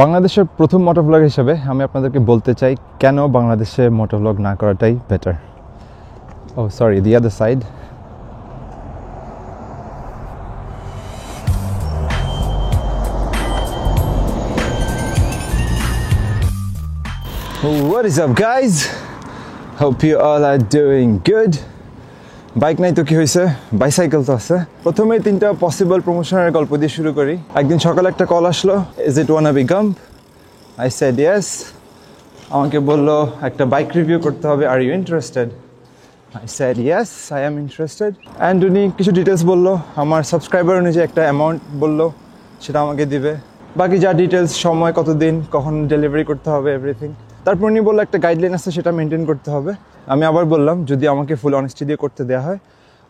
বাংলাদেশের প্রথম মোটোভ্লগ হিসেবে আমি আপনাদেরকে বলতে চাই কেন বাংলাদেশে মোটোভ্লগ না করাটাই better. Oh sorry, the other side. What is up guys? Hope you all are doing good. Bike নাই তো কি হয়েছে, বাইসাইকেল তো আছে। প্রথমেই 3টা পসিবল প্রমোশনের গল্প দিয়ে শুরু করি। একদিন সকালে একটা কল আসলো, is it wanna be gump? I said yes. আমাকে বললো একটা বাইক রিভিউ করতে হবে, are you interested? I said yes, I am interested. And উনি কিছু ডিটেলস বললো, আমার সাবস্ক্রাইবার অনুযায়ী একটা অ্যামাউন্ট বললো, সেটা আমাকে দিবে। বাকি যা ডিটেলস, সময় কতদিন, কখন ডেলিভারি করতে হবে, এভরিথিং। তারপর উনি বললো একটা গাইডলাইন আছে, সেটা মেনটেন করতে হবে। আমি আবার বললাম যদি আমাকে ফুল অনেস্টি দিয়ে করতে দেওয়া হয়,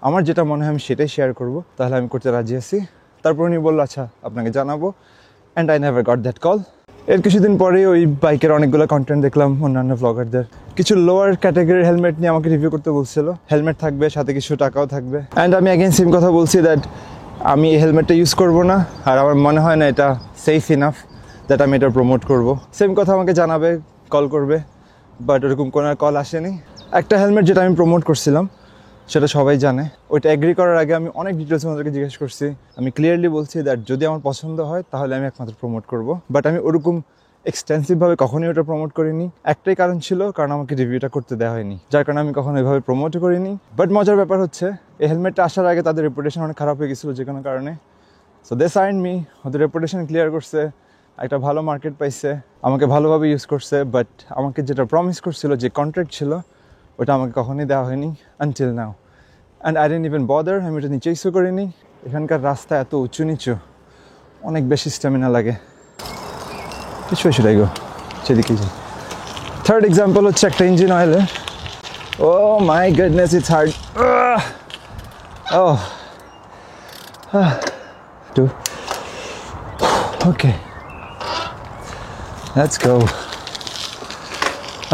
আমার যেটা মনে হয় আমি সেটাই শেয়ার করব, তাহলে আমি করতে রাজি আছি। তারপর উনি বললো আচ্ছা আপনাকে জানাবো, and I never goat that call. এর কিছুদিন পরেই ওই বাইকের অনেকগুলো কন্টেন্ট দেখলাম অন্যান্য ব্লগারদের। কিছু লোয়ার ক্যাটাগরির হেলমেট নিয়ে আমাকে রিভিউ করতে বলছিল। হেলমেট থাকবে, সাথে কিছু টাকাও থাকবে। অ্যান্ড আমি অ্যাগেন সেম কথা বলছি দ্যাট আমি এই হেলমেটটা ইউজ করব না, আর আমার মনে হয় না এটা সেফ ইনাফ দ্যাট আমি এটা প্রমোট করব। সেম কথা আমাকে জানাবে, কল করবে, বাট ওরকম কোনো কল আসেনি। একটা হেলমেট যেটা আমি প্রমোট করছিলাম সেটা সবাই জানে। ওইটা এগ্রি করার আগে আমি অনেক ডিটেলস ওনাদেরকে জিজ্ঞেস করছি। আমি ক্লিয়ারলি বলছি দ্যাট যদি আমার পছন্দ হয় তাহলে আমি একমাত্র প্রমোট করব, বাট আমি ওরকম এক্সটেন্সিভভাবে কখনোই ওটা প্রমোট করিনি। একটাই কারণ ছিল, কারণ আমাকে রিভিউটা করতে দেওয়া হয়নি, যার কারণে আমি কখনো ওইভাবে প্রমোটও করিনি। বাট মজার ব্যাপার হচ্ছে এই হেলমেটটা আসার আগে তাদের রেপুটেশন অনেক খারাপ হয়ে গেছিলো যে কোনো কারণে। সো দে সাইন্ড মি, ওদের রেপুটেশন ক্লিয়ার করছে, একটা ভালো মার্কেট পাইছে, আমাকে ভালোভাবে ইউজ করছে। বাট আমাকে যেটা প্রমিস করছিল, যে কন্ট্রাক্ট ছিল, ওটা আমাকে কখনোই দেওয়া হয়নি until now. And I didn't even bother, আমি ওটা নিচেইসও করিনি। এখানকার রাস্তা এত উঁচু নিচু, অনেক বেশি স্ট্যামিনা লাগে। কিছু এসে গো সেদিকেই যাই। থার্ড এক্সাম্পল হচ্ছে একটা ইঞ্জিন অয়েলে। Oh my goodness, it's hard. Okay, let's go.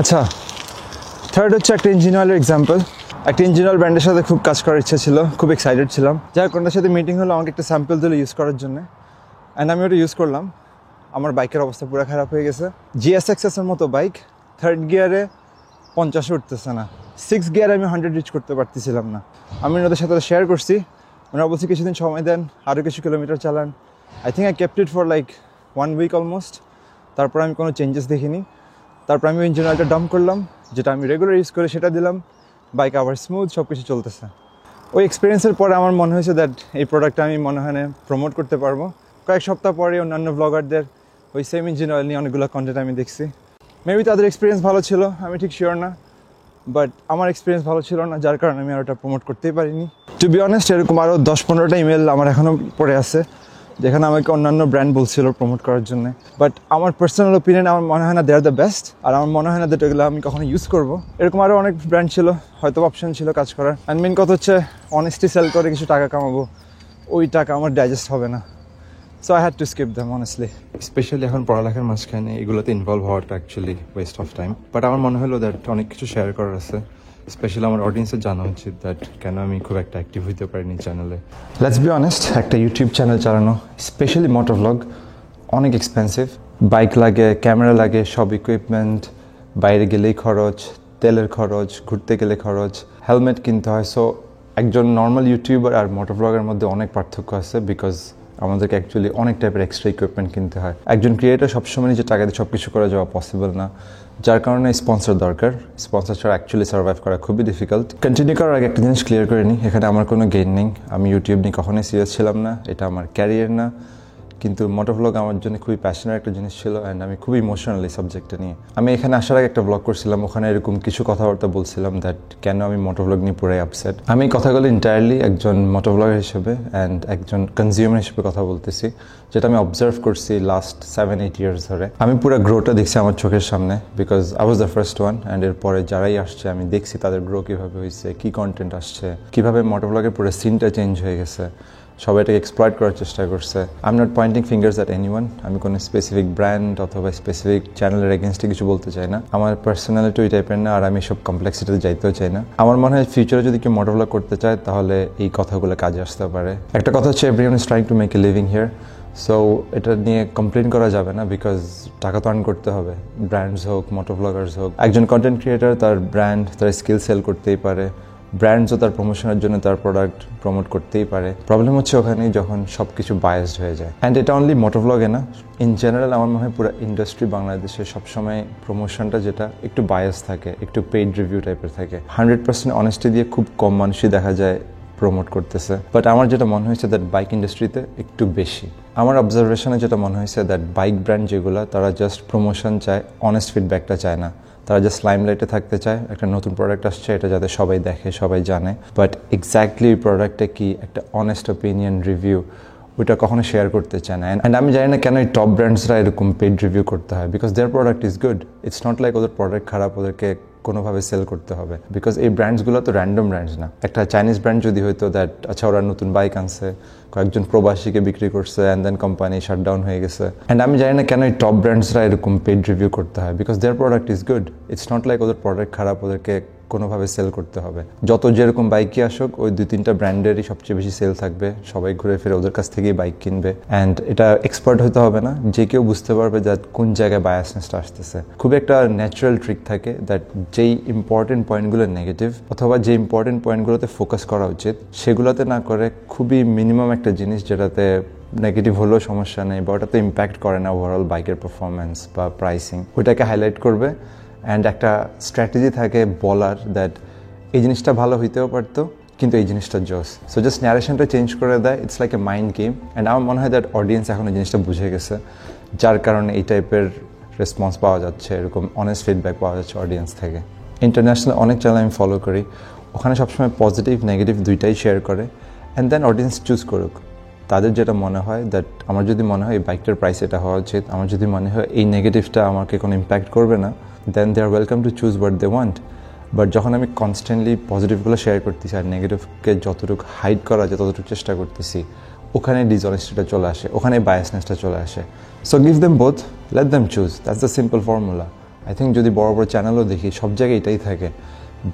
আচ্ছা, থার্ড হচ্ছে একটা ইঞ্জিন অয়েলের এক্সাম্পল। একটা ইঞ্জিন অয়েল ব্র্যান্ডের সাথে খুব কাজ করার ইচ্ছা ছিল, খুব এক্সাইটেড ছিলাম। যার কোনটার সাথে মিটিং হলো, আমাকে একটা স্যাম্পল দিল ইউজ করার জন্য। অ্যান্ড আমি ওটা ইউজ করলাম। আমার বাইকের অবস্থা পুরো খারাপ হয়ে গেছে। GSX-এর মতো বাইক, থার্ড গিয়ারে 50 উঠতেছে না, 6 গিয়ারে আমি 100 রিচ করতে পারতেছিলাম না। আমি ওদের সাথে শেয়ার করছি, ওনারা বলছি কিছুদিন সময় দেন, আরও কিছু কিলোমিটার চালান। I think I kept it for like 1 week almost. তারপর আমি কোনো চেঞ্জেস দেখিনি। তারপর আমি ইঞ্জিন অয়েলটা ডাম্প করলাম, যেটা আমি রেগুলার ইউজ করে সেটা দিলাম। বাইক আবার স্মুথ, সব কিছু চলতেছে। ওই এক্সপিরিয়েন্সের পরে আমার মনে হয়েছে দ্যাট এই প্রোডাক্টটা আমি মনে হয় না প্রমোট করতে পারবো। কয়েক সপ্তাহ পরে অন্যান্য ব্লগারদের ওই সেম ইঞ্জিন অয়েল নিয়ে অনেকগুলো কন্টেন্ট আমি দেখছি। মেবি তাদের এক্সপিরিয়েন্স ভালো ছিল, আমি ঠিক শিওর না, বাট আমার এক্সপিরিয়েন্স ভালো ছিল না, যার কারণে আমি আর ওটা প্রমোট করতেই পারিনি। টু বি অনেস্ট, এরকম আরও 10-15টা ইমেল আমার এখনও পড়ে আছে, যেখানে আমাকে অন্যান্য ব্র্যান্ড বলছিল প্রমোট করার জন্য। বাট আমার পার্সোনাল ওপিনিয়ন, আমার মনে হয় না দে আর দ্য বেস্ট, আর আমার মনে হয় না দ্যাট এগুলো আমি কখনো ইউজ করবো। এরকম আরও অনেক ব্র্যান্ড ছিল, হয়তো অপশন ছিল কাজ করার। অ্যান্ড মেন কথা হচ্ছে অনেস্টি সেল করে কিছু টাকা কামাবো, ওই টাকা আমার ডাইজেস্ট হবে না। So I had to skip them honestly. Specially এখন পড়ালেখার মাঝখানে এগুলোতে ইনভলভ হওয়াটা actually West of time. But আমার মনে হলো দ্যাট অনেক কিছু শেয়ার করার আছে, স্পেশালি আমার অডিয়েন্সের জানা উচিত দ্যাট কেন আমি খুব একটা অ্যাক্টিভ হইতে পারিনি চ্যানেলে। লেটস বি অনেস্ট, একটা ইউটিউব চ্যানেল চালানো, স্পেশালি মোটোভ্লগ, অনেক এক্সপেন্সিভ। বাইক লাগে, ক্যামেরা লাগে, সব ইকুইপমেন্ট, বাইরে গেলেই খরচ, তেলের খরচ, ঘুরতে গেলে খরচ, হেলমেট কিনতে হয়। সো একজন নর্মাল ইউটিউবার আর মোটোভ্লগের মধ্যে অনেক পার্থক্য আছে, বিকজ আমাদেরকে অ্যাকচুয়ালি অনেক টাইপের এক্সট্রা ইকুইপমেন্ট কিনতে হয়। একজন ক্রিয়েটার সবসময় নিজের টাকা দিয়ে সব কিছু করে যাওয়া পসিবল না, যার কারণে স্পন্সর দরকার। স্পন্সর ছাড়া অ্যাকচুয়ালি সার্ভাইভ করা খুবই ডিফিকাল্ট। কন্টিনিউ করার আগে একটা জিনিস ক্লিয়ার করে নিই, এখানে আমার কোনো গেইন নেই। আমি ইউটিউব নিয়ে কখনোই সিরিয়াস ছিলাম না, এটা আমার ক্যারিয়ার না। কিন্তু মোটোভ্লগ আমার জন্য খুবই প্যাশনের একটা জিনিস ছিল, অ্যান্ড আমি খুবই ইমোশনাল এই সাবজেক্টটা নিয়ে। আমি এখানে আসার আগে একটা ব্লগ করছিলাম, ওখানে এরকম কিছু কথাবার্তা বলছিলাম দ্যাট কেন আমি মোটোভ্লগ নিয়ে পুরাই আপসেট। আমি এই কথাগুলো ইন্টায়ারলি একজন মোটোভ্লগার হিসেবে অ্যান্ড একজন কনজিউমার হিসেবে কথা বলতেছি, যেটা আমি অবজার্ভ করছি লাস্ট 7-8 ইয়ার্স ধরে। আমি পুরো গ্রোটা দেখছি আমার চোখের সামনে, because I was the first one. And এরপরে যারাই আসছে আমি দেখছি তাদের গ্রো কীভাবে হয়েছে, কী কন্টেন্ট আসছে, কীভাবে মোটোভ্লগের পুরো সিনটা চেঞ্জ হয়ে গেছে, সবাই এটাকে এক্সপ্লয়েট করার চেষ্টা করছে। I am not pointing fingers at anyone. আমি কোনো স্পেসিফিক ব্র্যান্ড অথবা স্পেসিফিক চ্যানেলের এগেনস্টে কিছু বলতে চাই না। আমার পার্সোনালিটি ওই টাইপের না, আর আমি সব কমপ্লেক্সিটিতে যাইতেও চাই না। আমার মনে হয় ফিউচারে যদি কেউ মোটোভ্লগ করতে চায় তাহলে এই কথাগুলো কাজে আসতে পারে। একটা কথা হচ্ছে, everyone is trying to make a living here. So এটা নিয়ে কমপ্লেন করা যাবে না, বিকজ টাকা তো আর্ন করতে হবে। ব্র্যান্ডস হোক, মোটো ব্লগার্স হোক, একজন কন্টেন্ট ক্রিয়েটার তার ব্র্যান্ড, তার স্কিল সেল করতেই পারে। ব্র্যান্ডসও তার প্রমোশনের জন্য তার প্রোডাক্ট প্রমোট করতেই পারে। প্রবলেম হচ্ছে ওখানেই যখন সব কিছু বায়াসড হয়ে যায়। অ্যান্ড এটা অনলি মোটো ব্লগে না, ইন জেনারেল আমার মনে হয় পুরো ইন্ডাস্ট্রি বাংলাদেশে সবসময় প্রমোশনটা যেটা একটু বায়াস থাকে, একটু পেইড রিভিউ টাইপের থাকে। 100% অনেস্টি দিয়ে খুব কম মানুষই দেখা যায় প্রমোট করতেছে। বাট আমার যেটা মনে হয়েছে দ্যাট বাইক ইন্ডাস্ট্রিতে একটু বেশি। আমার অবজারভেশনে যেটা মনে হয়েছে দ্যাট বাইক ব্র্যান্ড যেগুলো, তারা জাস্ট প্রমোশন চায়, অনেস্ট ফিডব্যাকটা চায় না। তারা জাস্ট লাইমলাইটে থাকতে চায়, একটা নতুন প্রোডাক্ট আসছে এটা যাতে সবাই দেখে, সবাই জানে। বাট এক্স্যাক্টলি ওই প্রোডাক্টটা কি, একটা অনেস্ট ওপিনিয়ন রিভিউ, ওইটা কখনো শেয়ার করতে চায় না। অ্যান্ড আমি জানি না কেন এই টপ ব্র্যান্ডসরা এরকম পেড রিভিউ করতে হয়, because there product is good. It's not like ওদের প্রোডাক্ট খারাপ, ওদেরকে কোনোভাবে সেল করতে হবে। বিকজ এই ব্র্যান্ডসগুলো তো র্যান্ডম ব্র্যান্ডস না। একটা চাইনিজ ব্র্যান্ড যদি হইতো দ্যাট আচ্ছা ওরা নতুন বাইক আনছে, কয়েকজন প্রবাসীকে বিক্রি করছে, অ্যান্ড দেন কোম্পানি শাটডাউন হয়ে গেছে। অ্যান্ড আমি জানি না কেন এই টপ ব্র্যান্ডসরা এরকম পেড রিভিউ করতে হয়, because there product is good. It's not like ওদের প্রোডাক্ট খারাপ, ওদেরকে কোনোভাবে সেল করতে হবে। যত যেরকম বাইকই আসুক, ওই 2-3টা ব্র্যান্ডেরই সবচেয়ে বেশি সেল থাকবে, সবাই ঘুরে ফিরে ওদের কাছ থেকেই বাইক কিনবে। অ্যান্ড এটা এক্সপার্ট হতে হবে না, যে কেউ বুঝতে পারবে দ্যাট কোন জায়গায় বায়াসনেসটা আসতেছে। খুব একটা ন্যাচারাল ট্রিক থাকে দ্যাট যেই ইম্পর্টেন্ট পয়েন্টগুলো নেগেটিভ, অথবা যে ইম্পর্টেন্ট পয়েন্টগুলোতে ফোকাস করা উচিত, সেগুলোতে না করে খুবই মিনিমাম একটা জিনিস যেটাতে নেগেটিভ হলেও সমস্যা নেই বা ওটাতে ইম্প্যাক্ট করে না ওভারঅল বাইকের পারফরমেন্স বা প্রাইসিং, ওইটাকে হাইলাইট করবে। অ্যান্ড একটা স্ট্র্যাটেজি থাকে বলার দ্যাট এই জিনিসটা ভালো হইতেও পারতো, কিন্তু এই জিনিসটা জোস। সো জাস্ট ন্যারেশনটা চেঞ্জ করে দেয়। It's like a mind game. And আমার মনে হয় দ্যাট অডিয়েন্স এখন এই জিনিসটা বুঝে গেছে, যার কারণে এই টাইপের রেসপন্স পাওয়া যাচ্ছে, এরকম অনেস্ট ফিডব্যাক পাওয়া যাচ্ছে অডিয়েন্স থেকে। ইন্টারন্যাশনাল অনেক চ্যানেল আমি ফলো করি, ওখানে সবসময় পজিটিভ নেগেটিভ দুইটাই শেয়ার করে। অ্যান্ড দেন অডিয়েন্স চুজ করুক তাদের যেটা মনে হয়। দ্যাট আমার যদি মনে হয় এই বাইকটার প্রাইস এটা হওয়া উচিত, আমার যদি মনে হয় এই নেগেটিভটা আমাকে কোনো ইম্প্যাক্ট করবে না, then they are welcome to choose what they want. But যখন আমি কনস্ট্যান্টলি পজিটিভগুলো শেয়ার করতেছি আর নেগেটিভকে যতটুকু হাইড করা যায় ততটুকু চেষ্টা করতেছি, ওখানে ডিসঅনেস্টিটা চলে আসে, ওখানে বায়াসনেসটা চলে আসে। So give them both, let them choose, that's the simple formula. I think যদি বড় বড় চ্যানেলও দেখি, সব জায়গায় এটাই থাকে।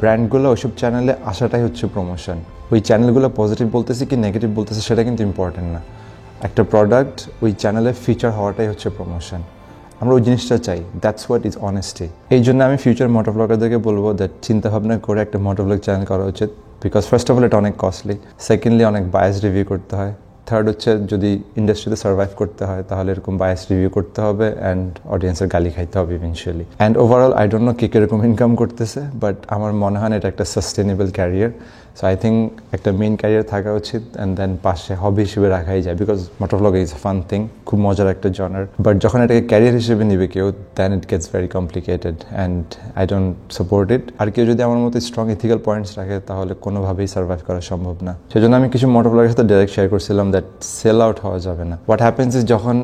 ব্র্যান্ডগুলো ওইসব চ্যানেলে আসাটাই হচ্ছে প্রমোশন। ওই চ্যানেলগুলো পজিটিভ বলতেছে কি নেগেটিভ বলতেছে সেটা কিন্তু ইম্পর্টেন্ট না। একটা প্রোডাক্ট ওই চ্যানেলে ফিচার হওয়াটাই হচ্ছে প্রমোশন। আমরা ওই জিনিসটা চাই, দ্যাটস হোয়াট ইজ অনেস্টি। এই জন্য আমি ফিউচার মোটো ব্লগারদেরকে বলবো দ্যাট চিন্তাভাবনা করে একটা মোটো ব্লগ চ্যানেল করা উচিত। বিকজ ফার্স্ট অফ অল এটা অনেক কস্টলি, সেকেন্ডলি অনেক বায়াস রিভিউ করতে হয়, থার্ড হচ্ছে যদি ইন্ডাস্ট্রিতে সার্ভাইভ করতে হয় তাহলে এরকম বায়াস রিভিউ করতে হবে অ্যান্ড অডিয়েন্সের গালি খাইতে হবে eventually. And overall I don't know কে কীরকম ইনকাম করতেছে, বাট আমার মনে হয় এটা একটা sustainable career. So I think একটা মেইন ক্যারিয়ার থাকা উচিত অ্যান্ড দেন পাশে হবি হিসেবে রাখাই যায়। Because moto blog is a fun thing, খুব মজার একটা জনার। বাট যখন এটাকে ক্যারিয়ার হিসেবে নিবে কেউ, then it gets very complicated and I don't support it. আর কেউ যদি আমার মতো স্ট্রং ইথিক্যাল পয়েন্টস রাখে তাহলে কোনোভাবেই সার্ভাইভ করা সম্ভব না। সেজন্য আমি কিছু মোটো ব্লগের সাথে ডাইরেক্ট শেয়ার করছিলাম দ্যাট সেল আউট হওয়া যাবে না। হোয়াট হ্যাপেন্স ইজ যখন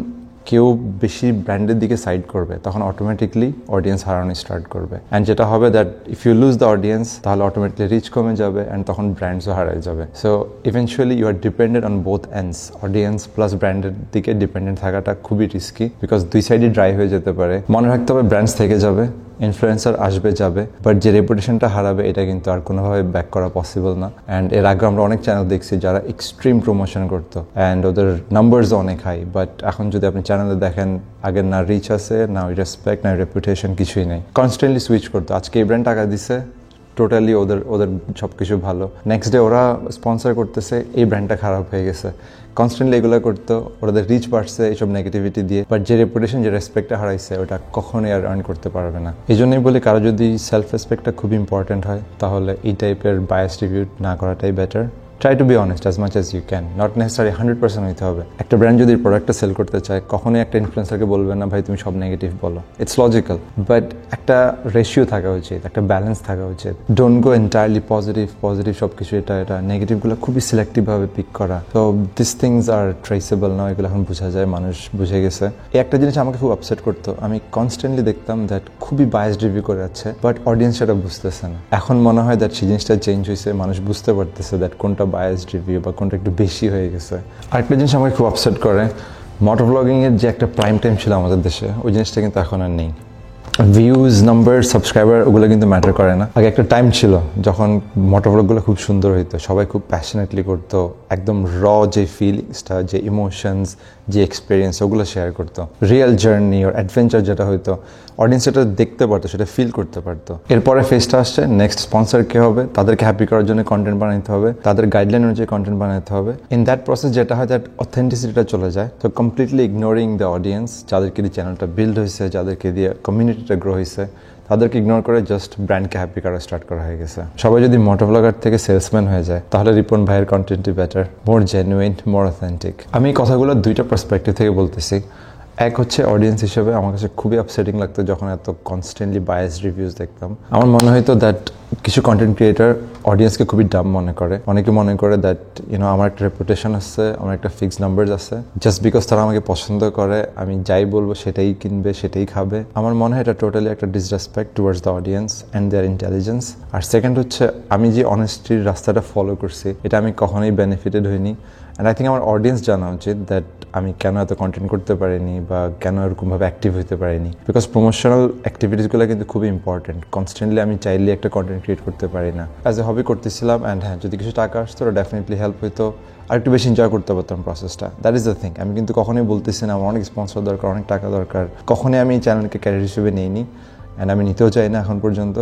কেউ বেশি ব্র্যান্ডের দিকে সাইড করবে তখন অটোমেটিকলি অডিয়েন্স হারানো স্টার্ট করবে। অ্যান্ড যেটা হবে that if you lose the audience তাহলে অটোমেটিকলি রিচ কমে যাবে অ্যান্ড তখন ব্র্যান্ডসও হারিয়ে যাবে। So eventually you are dependent on both ends, audience plus ব্র্যান্ডের দিকে ডিপেন্ডেন্ট থাকাটা খুবই রিস্কি, বিকজ দুই সাইডই ড্রাই হয়ে যেতে পারে। মনে রাখতে হবে ব্র্যান্ডস থেকে যাবে, ইনফ্লুয়েন্সার আসবে যাবে, বাট যে রেপুটেশনটা হারাবে এটা কিন্তু আর কোনোভাবে ব্যাক করা পসিবল না। অ্যান্ড এর আগে আমরা অনেক চ্যানেল দেখছি যারা এক্সট্রিম প্রমোশন করতো অ্যান্ড ওদের নাম্বারসও অনেক হাই, বাট এখন যদি আপনি চ্যানেলে দেখেন আগের না রিচ আছে, না ওই রেসপেক্ট, না রেপুটেশন, কিছুই নেই। কনস্ট্যান্টলি সুইচ করতো, আজকে এই ব্র্যান্ড টাকা দিছে, টোটালি ওদের সব কিছু ভালো, নেক্সট ডে ওরা স্পন্সর করতেছে, এই ব্র্যান্ডটা খারাপ হয়ে গেছে। কনস্ট্যান্টলি এগুলো করতো, ওদের রিচ বাড়ছে এইসব নেগেটিভিটি দিয়ে, বাট যে রেপুটেশন, যে রেসপেক্টটা হারাইছে ওটা কখনোই আর আর্ন করতে পারবে না। এই জন্যই বলি কারো যদি সেলফ রেসপেক্টটা খুব ইম্পর্টেন্ট হয় তাহলে এই টাইপের বায়াস রিভিউ না করাটাই better. Try to be honest as much as you can, not necessary 100% হইতে হবে। একটা ব্র্যান্ড যদি প্রোডাক্টটা সেল করতে চায় কখনোই একটা ইনফ্লুয়েন্সারকে বলবে না ভাই তুমি সব নেগেটিভ বলো, ইটস লজিক্যাল, বাট একটা রেশিও থাকা উচিত, একটা ব্যালেন্স থাকা উচিত। ডোন্ট গো এন্টায়ারলি পজিটিভ সব কিছু, এটা নেগেটিভগুলো খুবই সিলেক্টিভভাবে পিক করা। তো দিস থিংস আর ট্রেসেবল না, এগুলো এখন বোঝা যায়, মানুষ বুঝে গেছে। এই একটা জিনিস আমাকে খুব আপসেট করতো, আমি কনস্ট্যান্টলি দেখতাম দ্যাট খুবই বায়াসড রিভিউ করে যাচ্ছে, বাট অডিয়েন্স সেটা বুঝতেছে না। এখন মনে হয় দ্যাট সেই জিনিসটা চেঞ্জ হয়েছে, মানুষ বুঝতে পারতেছে দ্যাট কোনটা বায়াসড রিভিউ বা কোনটা একটু বেশি হয়ে গেছে। আরেকটা জিনিস আমাকে খুব আপসেট করে, মোটো ব্লগিংয়ের যে একটা প্রাইম টাইম ছিল আমাদের দেশে, ওই জিনিসটা কিন্তু এখন আর নেই। ভিউজ, নাম্বার, সাবস্ক্রাইবার ওগুলো কিন্তু ম্যাটার করে না। আগে একটা টাইম ছিল যখন মোটো ব্লগগুলো খুব সুন্দর হইতো, সবাই খুব প্যাশনেটলি করতো, একদম র যে ফিলিংসটা, যে ইমোশনস, যে এক্সপিরিয়েন্স ওগুলো শেয়ার করতো, রিয়েল জার্নি ওর অ্যাডভেঞ্চার যেটা হয়তো অডিয়েন্স সেটা দেখতে পারতো, সেটা ফিল করতে পারতো। এরপরে ফেজটা আসছে নেক্সট স্পন্সর কে হবে, তাদেরকে হ্যাপি করার জন্য কন্টেন্ট বানাতে হবে, তাদের গাইডলাইন অনুযায়ী কন্টেন্ট বানাতে হবে। ইন দ্যাট প্রসেস যেটা হয় দ্যাট অথেন্টিসিটিটা চলে যায়। তো কমপ্লিটলি ইগনোরিং দ্য অডিয়েন্স, যাদেরকে দিয়ে চ্যানেলটা বিল্ড হয়েছে, যাদেরকে দিয়ে কমিউনিটিটা গ্রো হয়েছে, তাদেরকে ইগনোর করে জাস্ট ব্র্যান্ডকে হ্যাপি করা স্টার্ট করা হয়ে গেছে। সবাই যদি মোটোব্লগার থেকে সেলসম্যান হয়ে যায় তাহলে রিপন ভাইয়ের কন্টেন্টই বেটার, মোর জেনুইন, মোর অথেন্টিক। আমি এই কথাগুলো দুইটা পার্সপেক্টিভ থেকে বলতেছি। এক হচ্ছে অডিয়েন্স হিসেবে আমার কাছে খুবই আপসেটিং লাগতো যখন এত কনস্ট্যান্টলি বায়াস রিভিউজ দেখতাম। আমার মনে হয়তো দ্যাট কিছু কন্টেন্ট ক্রিয়েটার অডিয়েন্সকে খুবই ডাম মনে করে। অনেকে মনে করে দ্যাট আমার একটা রেপুটেশন আছে, আমার একটা ফিক্সড নাম্বারস আছে, জাস্ট বিকজ তারা আমাকে পছন্দ করে আমি যাই বলবো সেটাই কিনবে, সেটাই খাবে। আমার মনে হয় এটা টোটালি একটা disrespect towards the audience and their intelligence. আর সেকেন্ড হচ্ছে আমি যে অনেস্টির রাস্তাটা ফলো করছি এটা আমি কখনোই বেনিফিটেড হইনি। অ্যান্ড আই থিঙ্ক আমার অডিয়েন্স জানা উচিত দ্যাট আমি কেন এত কন্টেন্ট করতে পারিনি বা কেন এরকমভাবে অ্যাক্টিভ হতে পারিনি। বিকজ প্রমোশনাল অ্যাক্টিভিটিসগুলো কিন্তু খুবই ইম্পর্টেন্ট। কনস্ট্যান্টলি আমি চাইলে একটা কন্টেন্ট ক্রিয়েট করতে পারি না। অ্যাজ এ হবি করতেছিলাম, অ্যান্ড হ্যাঁ যদি কিছু টাকা আসতো ওটা ডেফিনেটলি হেল্প হইতো, আর একটু বেশি এনজয় করতে পারতাম প্রসেসটা। That is the thing. আমি কিন্তু কখনোই বলতেছি না আমার অনেক স্পন্সর দরকার, অনেক টাকা দরকার। কখনোই আমি এই চ্যানেলকে ক্যারিয়ার হিসেবে নিইনি, অ্যান্ড আমি নিতেও চাই না এখন পর্যন্ত।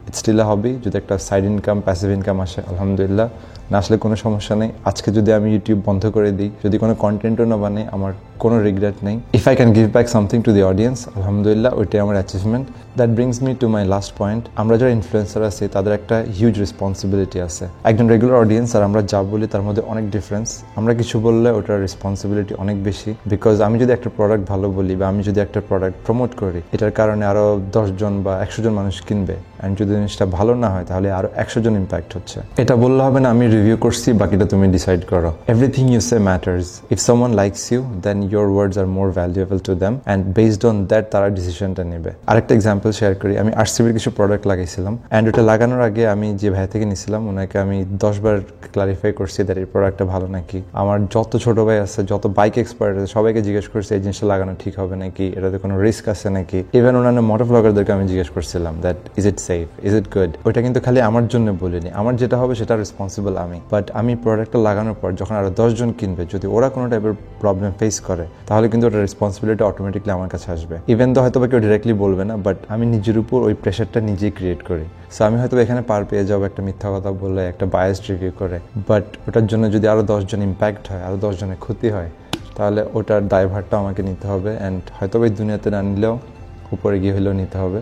ইটস স্টিল আ হবি। যদি একটা সাইড ইনকাম, প্যাসিভ ইনকাম আসে আলহামদুলিল্লাহ, না আসলে কোনো সমস্যা নেই। আজকে যদি আমি ইউটিউব বন্ধ করে দিই, যদি কোনো কন্টেন্টও না বানাই, আমার কোনো রিগ্রেট নেই। If I can give back something to the audience, আলহামদুলিল্লাহ, ওইটাই আমার achievement. That brings me to my last point. আমরা যারা ইনফ্লুয়েন্সার আছি তাদের একটা হিউজ রেসপন্সিবিলিটি আছে। একজন রেগুলার অডিয়েন্স আর আমরা যা বলি তার মধ্যে অনেক ডিফারেন্স। আমরা কিছু বললে ওটার রেসপন্সিবিলিটি অনেক বেশি, বিকজ আমি যদি একটা প্রোডাক্ট ভালো বলি বা আমি যদি একটা প্রোডাক্ট প্রমোট করি, এটার কারণে আরও 10 জন বা 100 জন মানুষ কিনবে, অ্যান্ড যদি জিনিসটা ভালো না হয় তাহলে আরও 100 জন ইম্প্যাক্ট হচ্ছে। এটা বললে হবে না আমি রিভিউ করছি, বাকিটা তুমি ডিসাইড করো। Everything you say matters. If someone likes you then your words are more valuable to them, and based on that তারা ডিসিশনটা নেবে। আরেকটা এক্সাম্পল শেয়ার করি। আমি আরসিবির কিছু প্রোডাক্ট লাগাইছিলাম, অ্যান্ড ওটা লাগানোর আগে আমি যে ভাই থেকে নিয়েছিলাম ওনাকে আমি 10 বার ক্লারিফাই করছি দ্যাট এই প্রোডাক্টটা ভালো নাকি। আমার যত ছোট ভাই আছে, যত বাইক এক্সপার্ট আছে, সবাইকে জিজ্ঞেস করছি এই জিনিসটা লাগানো ঠিক হবে নাকি, এটাতে কোনো রিস্ক আছে নাকি। ইভেন ওনার মোটো ব্লগারদেরকে আমি জিজ্ঞেস করছিলাম that is it safe, is it good. ওইটা কিন্তু খালি আমার জন্য বলিনি, আমার যেটা হবে সেটা রেসপন্সিবল আমি। বাট আমি প্রোডাক্টটা লাগানোর পর যখন আরো 10 জন কিনবে, যদি ওরা কোনো টাইপের প্রবলেম ফেস করে তাহলে কিন্তু ওটা রেসপন্সিবিলিটি অটোমেটিকলি আমার কাছে আসবে। ইভেন তো হয়তো বা কেউ ডিরেক্টলি বলবে না, বাট আমি নিজের উপর ওই প্রেশারটা নিজেই ক্রিয়েট করি। সো আমি হয়তো এখানে পার পেয়ে যাবো একটা মিথ্যা কথা বলে, একটা বায়াসড রিভিউ করে, বাট ওটার জন্য যদি আরো 10 জন ইম্প্যাক্ট হয়, আরো 10 জনের ক্ষতি হয়, তাহলে ওটার দায়ভারটা আমাকে নিতে হবে। অ্যান্ড হয়তো এই দুনিয়াতে না নিলেও উপরে গিয়ে হলেও নিতে হবে।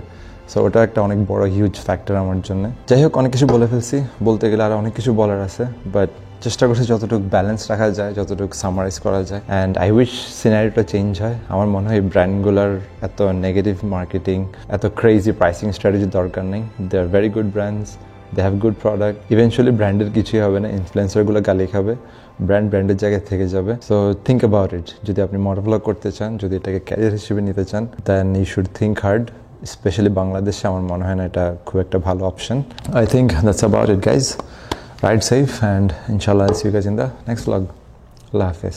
সো ওটা একটা অনেক বড় হিউজ ফ্যাক্টর আমার জন্য। যাই হোক, অনেক কিছু বলে ফেলছি, বলতে গেলে আরও অনেক কিছু বলার আছে, বাট চেষ্টা করছি যতটুকু ব্যালেন্স রাখা যায়, যতটুকু সামারাইজ করা যায়। অ্যান্ড আই উইশ সিনারিটা চেঞ্জ হয়। আমার মনে হয় ব্র্যান্ডগুলোর এত নেগেটিভ মার্কেটিং, এত ক্রেজি প্রাইসিং স্ট্র্যাটেজির দরকার নেই। They are very good brands, they have good product. Eventually ব্র্যান্ডের কিছুই হবে না, ইনফ্লুয়েন্সারগুলো গালি খাবে, ব্র্যান্ডের জায়গায় থেকে যাবে। So think about it. যদি আপনি মোটোব্লগ করতে চান, যদি এটাকে ক্যারিয়ার হিসেবে নিতে চান, then you should think hard. Specially বাংলাদেশে আমার মনে হয় না এটা খুব একটা ভালো option. I think that's about it guys. Ride safe, and inshallah I'll see you guys in the next vlog. Allah Hafiz.